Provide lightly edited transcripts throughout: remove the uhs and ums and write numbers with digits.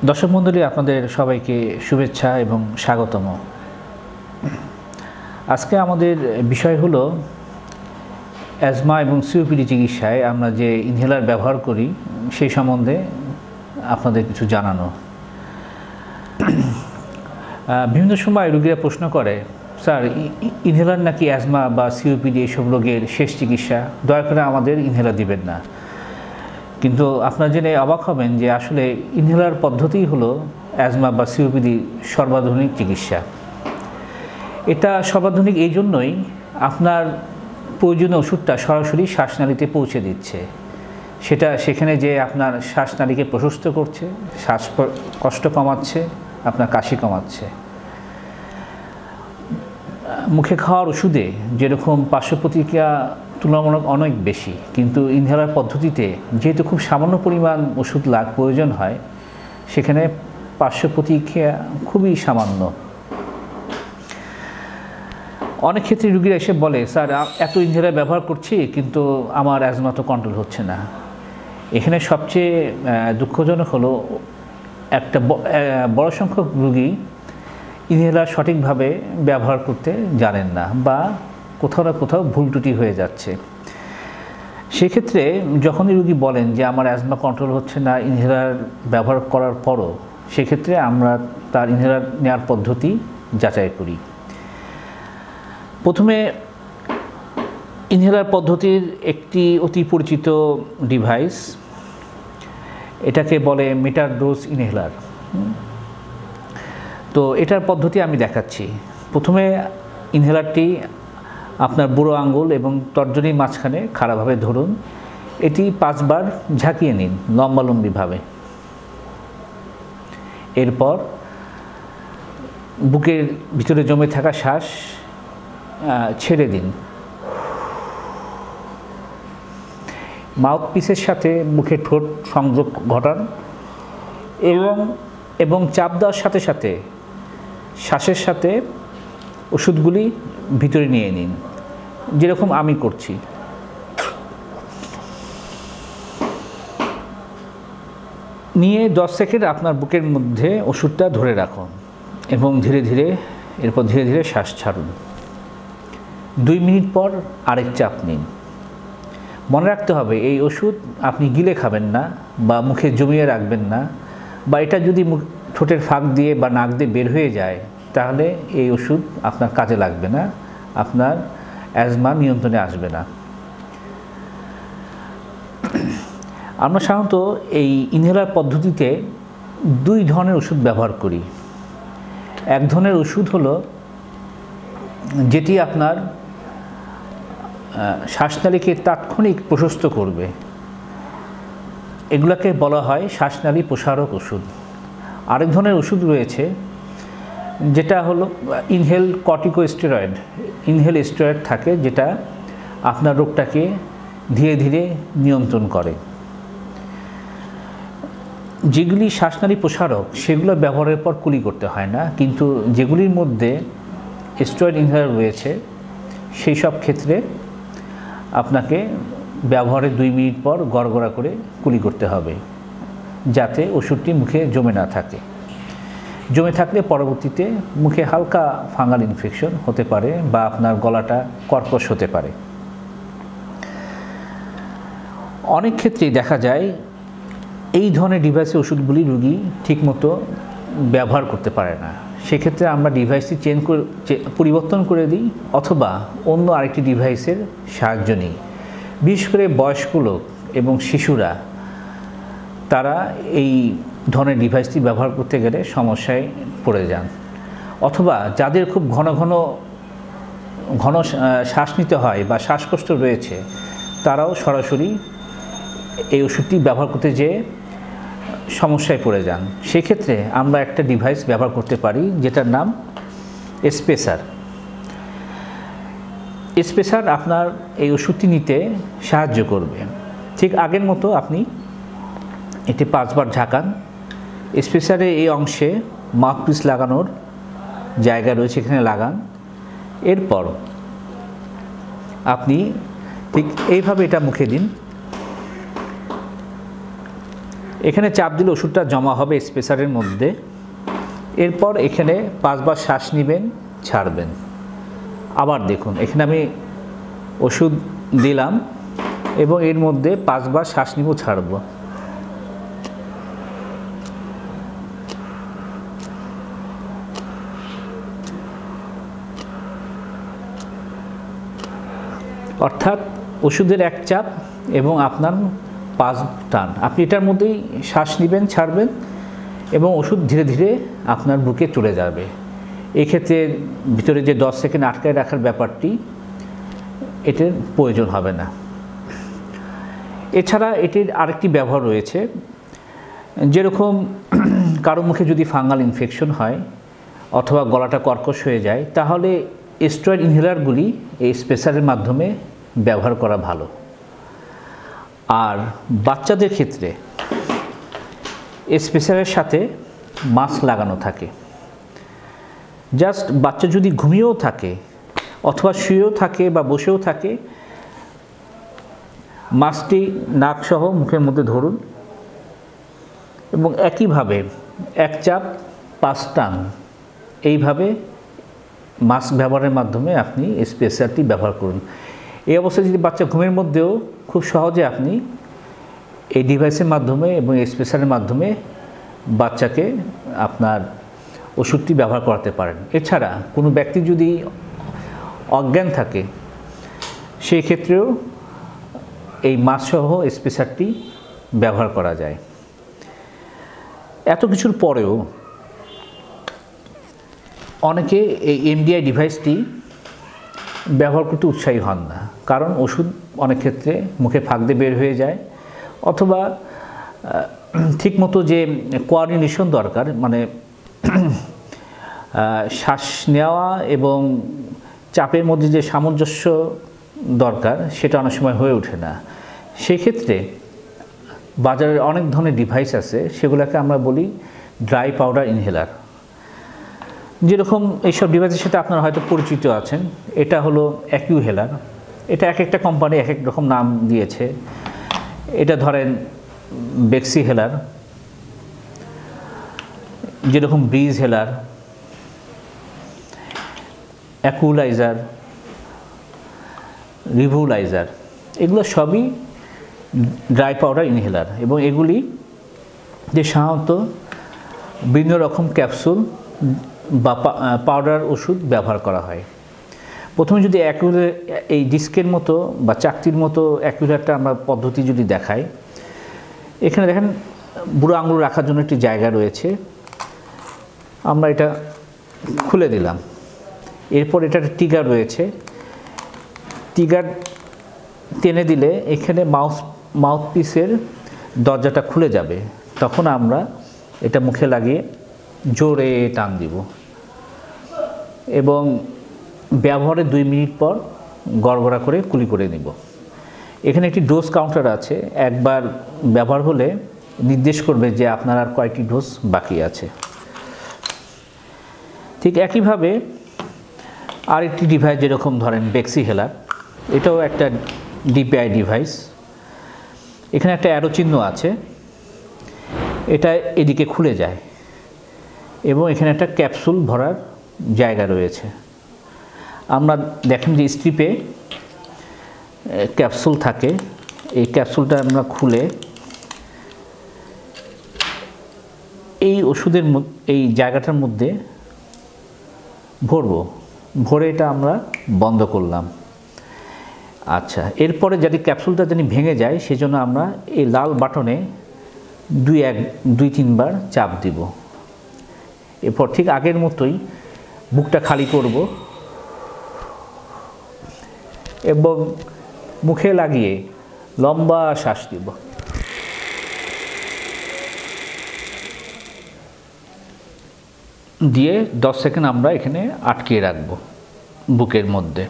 দর্শক মণ্ডলী, আপনাদের সবাইকে শুভেচ্ছা এবং স্বাগতম। আজকে আমাদের বিষয় হলো অ্যাজমা এবং সিওপিডি চিকিৎসায় আমরা যে ইনহেলার ব্যবহার করি সেই সম্বন্ধে আপনাদের কিছু জানানো। বিভিন্ন সময় রোগীরা প্রশ্ন করে, স্যার ইনহেলার নাকি অ্যাজমা বা সিওপিডি এইসব রোগের শেষ চিকিৎসা, দয়া করে আমাদের ইনহেলার দিবেন না। কিন্তু আপনারা জেনে অবাক হবেন যে আসলে ইনহেলার পদ্ধতি হলো অ্যাজমা বা সিওপিডি সর্বাধুনিক চিকিৎসা। এটা সর্বাধুনিক এই জন্যই আপনার প্রয়োজনীয় ওষুধটা সরাসরি শ্বাসনালীতে পৌঁছে দিচ্ছে। সেখানে যে আপনার শ্বাসনালীকে প্রশস্ত করছে, শ্বাসকষ্ট কমাচ্ছে, আপনার কাশি কমাচ্ছে। মুখে খাওয়ার ওষুধে যেরকম পার্শ্ব প্রতিক্রিয়া তুলনামূলক অনেক বেশি, কিন্তু ইনহেলার পদ্ধতিতে যেহেতু খুব সামান্য পরিমাণ ওষুধ প্রয়োজন হয়, সেখানে পার্শ্ব প্রতিক্রিয়া খুবই সামান্য। অনেক ক্ষেত্রে রোগীরা এসে বলে, স্যার এত ইনহেলার ব্যবহার করছি কিন্তু আমার অ্যাজমা তো কন্ট্রোল হচ্ছে না। এখানে সবচেয়ে দুঃখজনক হলো একটা বড় সংখ্যক রোগী ইনহেলার সঠিকভাবে ব্যবহার করতে জানেন না বা কোথাও না কোথাও ভুল ত্রুটি হয়ে যাচ্ছে। সেক্ষেত্রে যখনই রোগী বলেন যে আমার অ্যাজমা কন্ট্রোল হচ্ছে না ইনহেলার ব্যবহার করার পরও, সেক্ষেত্রে আমরা তার ইনহেলার নেওয়ার পদ্ধতি যাচাই করি। প্রথমে ইনহেলার পদ্ধতির একটি অতি পরিচিত ডিভাইস, এটাকে বলে মিটার ডোজ ইনহেলার। তো এটার পদ্ধতি আমি দেখাচ্ছি। প্রথমে ইনহেলারটি আপনার বুড়ো আঙ্গুল এবং তর্জনীর মাঝখানে খাড়াভাবে ধরুন। এটি 5 বার ঝাঁকিয়ে নিন লম্বালম্বিভাবে। এরপর বুকের ভিতরে জমে থাকা শ্বাস ছেড়ে দিন। মাউথপিসের সাথে মুখে ঠোঁট সংযোগ ঘটান এবং চাপ দেওয়ার সাথে সাথে শ্বাসের সাথে ওষুধগুলি ভিতরে নিয়ে নিন, যেরকম আমি করছি। নিয়ে 10 সেকেন্ড আপনার বুকের মধ্যে ওষুধটা ধরে রাখুন এবং ধীরে ধীরে শ্বাস ছাড়ুন। 2 মিনিট পর আরেক চাপ নিন। মনে রাখতে হবে, এই ওষুধ আপনি গিলে খাবেন না বা মুখে জমিয়ে রাখবেন না, বা এটা যদি ঠোঁটের ফাঁক দিয়ে বা নাক দিয়ে বের হয়ে যায় তাহলে এই ওষুধ আপনার কাজে লাগবে না, আপনার অ্যাজমা নিয়ন্ত্রণে আসবে না। আমরা সাধারণত এই ইনহেলার পদ্ধতিতে 2 ধরনের ওষুধ ব্যবহার করি। এক ধরনের ওষুধ হলো যেটি আপনার শ্বাসনালীকে তাৎক্ষণিক প্রশস্ত করবে, এগুলোকে বলা হয় শ্বাসনালী প্রসারক ওষুধ। আরেক ধরনের ওষুধ রয়েছে যেটা হলো ইনহেল কর্টিকোস্টেরয়েড। ইনহেল স্টেরয়েড থাকে যেটা আপনার রোগটাকে ধীরে ধীরে নিয়ন্ত্রণ করে। যেগুলি শ্বাসনালী প্রসারক সেগুলো ব্যবহারের পর কুলি করতে হয় না, কিন্তু যেগুলির মধ্যে স্টেরয়েড ইনহেলার রয়েছে সেই সব ক্ষেত্রে আপনাকে ব্যবহারের 2 মিনিট পর গড়গড়া করে কুলি করতে হবে, যাতে ওষুধটি মুখে জমে না থাকে। জমে থাকলে পরবর্তীতে মুখে হালকা ফাঙ্গাল ইনফেকশন হতে পারে বা আপনার গলাটা কর্কশ হতে পারে। অনেক ক্ষেত্রেই দেখা যায় এই ধরনের ডিভাইসের ওষুধগুলি রোগী ঠিকমতো ব্যবহার করতে পারে না। সেক্ষেত্রে আমরা ডিভাইসটি পরিবর্তন করে দিই অথবা অন্য আরেকটি ডিভাইসের সাহায্য নিই। বিশেষ করে বয়স্ক লোক এবং শিশুরা, তারা এই ধরনের ডিভাইসটি ব্যবহার করতে গেলে সমস্যায় পড়ে যান। অথবা যাদের খুব ঘন শ্বাস নিতে হয় বা শ্বাসকষ্ট রয়েছে, তারাও সরাসরি এই ওষুধটি ব্যবহার করতে যেয়ে সমস্যায় পড়ে যান। সেক্ষেত্রে আমরা একটা ডিভাইস ব্যবহার করতে পারি যেটার নাম স্পেসার। স্পেসার আপনার এই ওষুধটি নিতে সাহায্য করবে। ঠিক আগের মতো আপনি এটি 5 বার ঝাঁকান। স্পেসারে এই অংশে মাউথপিস লাগানোর জায়গা রয়েছে, এখানে লাগান। এরপর আপনি ঠিক এইভাবে এটা মুখে দিন এখানে চাপ দিলে ওষুধটা জমা হবে স্পেসারের মধ্যে। এরপর এখানে 5 বার শ্বাস নেবেন, ছাড়বেন। আবার দেখুন এখানে আমি ওষুধ দিলাম এবং এর মধ্যে 5 বার শ্বাস নিব, ছাড়ব। অর্থাৎ ওষুধের এক চাপ এবং আপনার 5 টান। আপনি এটার মধ্যেই শ্বাস নেবেন, ছাড়বেন এবং ওষুধ ধীরে ধীরে আপনার বুকে চলে যাবে। এক্ষেত্রে ভিতরে যে 10 সেকেন্ড আটকায় রাখার ব্যাপারটি, এটার প্রয়োজন হবে না। এছাড়া এটির আরেকটি ব্যবহার রয়েছে। যেরকম কারো মুখে যদি ফাঙ্গাল ইনফেকশন হয় অথবা গলাটা কর্কশ হয়ে যায়, তাহলে স্টেরয়েড ইনহেলারগুলি এই স্পেসারের মাধ্যমে ব্যবহার করা ভালো। আর বাচ্চাদের ক্ষেত্রে স্পেসারের সাথে মাস্ক লাগানো থাকে। জাস্ট বাচ্চা যদি ঘুমিয়েও থাকে অথবা শুয়েও থাকে বা বসেও থাকে, মাস্কটি নাকসহ মুখের মধ্যে ধরুন এবং একইভাবে 1 চাপ 5 টান, এইভাবে মাস্ক ব্যবহারের মাধ্যমে আপনি স্পেসারটি ব্যবহার করুন। এই অবস্থায় যদি বাচ্চা ঘুমের মধ্যেও খুব সহজে আপনি এই ডিভাইসের মাধ্যমে এবং স্পেসারের মাধ্যমে বাচ্চাকে আপনার ওষুধটি ব্যবহার করাতে পারেন। এছাড়া কোনো ব্যক্তি যদি অজ্ঞান থাকে, সেই ক্ষেত্রেও এই মাস্কসহ স্পেসারটি ব্যবহার করা যায়। এত কিছুর পরেও অনেকে এই এমডিআই ডিভাইসটি ব্যবহার করতে উৎসাহী হন না, কারণ ওষুধ অনেক ক্ষেত্রে মুখে ফাঁক দিয়ে বের হয়ে যায় অথবা ঠিকমতো যে কোঅর্ডিনেশন দরকার, মানে শ্বাস নেওয়া এবং চাপের মধ্যে যে সামঞ্জস্য দরকার, সেটা অনেক সময় হয়ে ওঠে না। সেক্ষেত্রে বাজারে অনেক ধরনের ডিভাইস আছে, সেগুলোকে আমরা বলি ড্রাই পাউডার ইনহেলার। যেরকম এইসব ডিভাইসের সাথে আপনারা হয়তো পরিচিত আছেন। এটা হলো অ্যাকিউহেলার। এটা এক একটা কোম্পানি এক এক রকম নাম দিয়েছে। এটা ধরেন বেক্সি হেলার, যেরকম ব্রিজ হেলার, অ্যাকুলাইজার, রিভুলাইজার, এগুলো সবই ড্রাই পাউডার ইনহেলার এবং এগুলি যে সাধারণত বিভিন্ন রকম ক্যাপসুল বা পাউডার ওষুধ ব্যবহার করা হয়। প্রথমে যদি এই ডিস্কের মতো বা চাকতির মতো অ্যাকুলারটা আমরা পদ্ধতি যদি দেখাই, এখানে দেখেন বুড়ো আঙুল রাখার জন্য একটি জায়গা রয়েছে। আমরা এটা খুলে দিলাম। এরপর এটার ট্রিগার রয়েছে। ট্রিগার টেনে দিলে এখানে মাউথপিসের দরজাটা খুলে যাবে। তখন আমরা এটা মুখে লাগিয়ে জোরে টান দিব এবং ব্যবহারের 2 মিনিট পর গড়গড়া করে কুলি করে নিব। এখানে একটি ডোজ কাউন্টার আছে। একবার ব্যবহার হলে নির্দেশ করবে যে আপনার আর কয়টি ডোজ বাকি আছে। ঠিক একইভাবে আরেকটি ডিভাইস, যেরকম ধরেন বেক্সি হেলার, এটাও একটা ডিপিআই ডিভাইস। এখানে একটা অ্যারো চিহ্ন আছে, এটা এদিকে খুলে যায় এবং এখানে একটা ক্যাপসুল ভরার জায়গা রয়েছে। আমরা দেখেন যে স্ট্রিপে ক্যাপসুল থাকে। এই ক্যাপসুলটা আমরা খুলে এই ওষুধের এই জায়গাটার মধ্যে ভরবো। ভরে এটা আমরা বন্ধ করলাম। আচ্ছা, এরপরে যদি ক্যাপসুলটা যদি ভেঙে যায়, সেজন্য আমরা এই লাল বাটনে 2-3 বার চাপ দিব। এরপর ঠিক আগের মতোই বুকটা খালি করব এবং মুখে লাগিয়ে লম্বা শ্বাস দিব। দিয়ে 10 সেকেন্ড আমরা এখানে আটকে রাখব বুকের মধ্যে।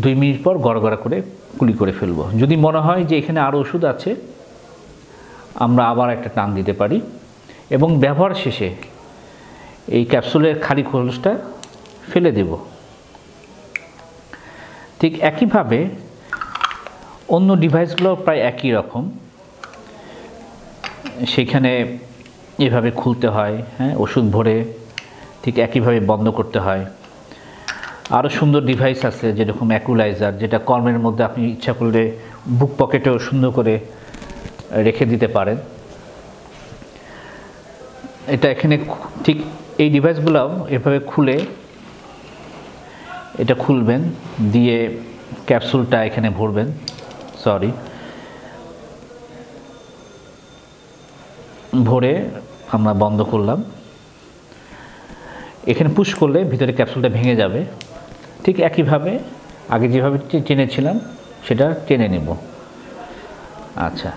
2 মিনিট পর গড়গড়া করে কুলি করে ফেলব। যদি মনে হয় যে এখানে আরও ওষুধ আছে, আমরা আবার একটা টান দিতে পারি এবং ব্যবহার শেষে এই ক্যাপসুলের খালি খোলসটা ফেলে দেব। ঠিক একইভাবে অন্য ডিভাইসগুলো প্রায় একই রকম। সেখানে এভাবে খুলতে হয়, হ্যাঁ, ওষুধ ভরে ঠিক একইভাবে বন্ধ করতে হয়। আরও সুন্দর ডিভাইস আছে যেরকম অ্যাকুলাইজার, যেটা কর্মের মধ্যে আপনি ইচ্ছা করলে বুক পকেটেও সুন্দর করে রেখে দিতে পারেন। এটা এখানে ঠিক এই ডিভাইসগুলোও এভাবে খুলে এটা খুলবেন, দিয়ে ক্যাপসুলটা এখানে ভরবেন, ভরে আমরা বন্ধ করলাম। এখানে পুশ করলে ভিতরে ক্যাপসুলটা ভেঙে যাবে। ঠিক একইভাবে আগে যেভাবে টেনেছিলাম সেটা টেনে নেব। আচ্ছা,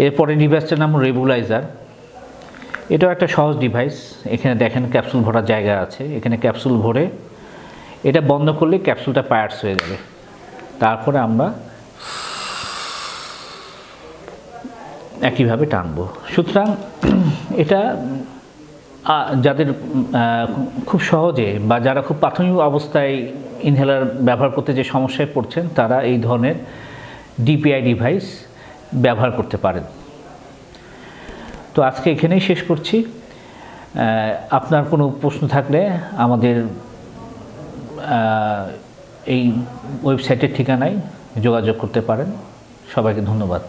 এরপরে ডিভাইসটার নাম রেবুলাইজার। এটাও একটা সহজ ডিভাইস। এখানে দেখেন ক্যাপসুল ভরার জায়গা আছে, এখানে ক্যাপসুল ভরে এটা বন্ধ করলে ক্যাপসুলটা পায়ার্স হয়ে যাবে। তারপরে আমরা একইভাবে টানবো। সুতরাং এটা যাদের খুব সহজে বা যারা খুব প্রাথমিক অবস্থায় ইনহেলার ব্যবহার করতে যে সমস্যায় পড়ছেন, তারা এই ধরনের ডিপিআই ডিভাইস ব্যবহার করতে পারেন। তো আজকে এখানেই শেষ করছি। আপনার কোনো প্রশ্ন থাকলে আমাদের এই ওয়েবসাইটের ঠিকানায় যোগাযোগ করতে পারেন। সবাইকে ধন্যবাদ।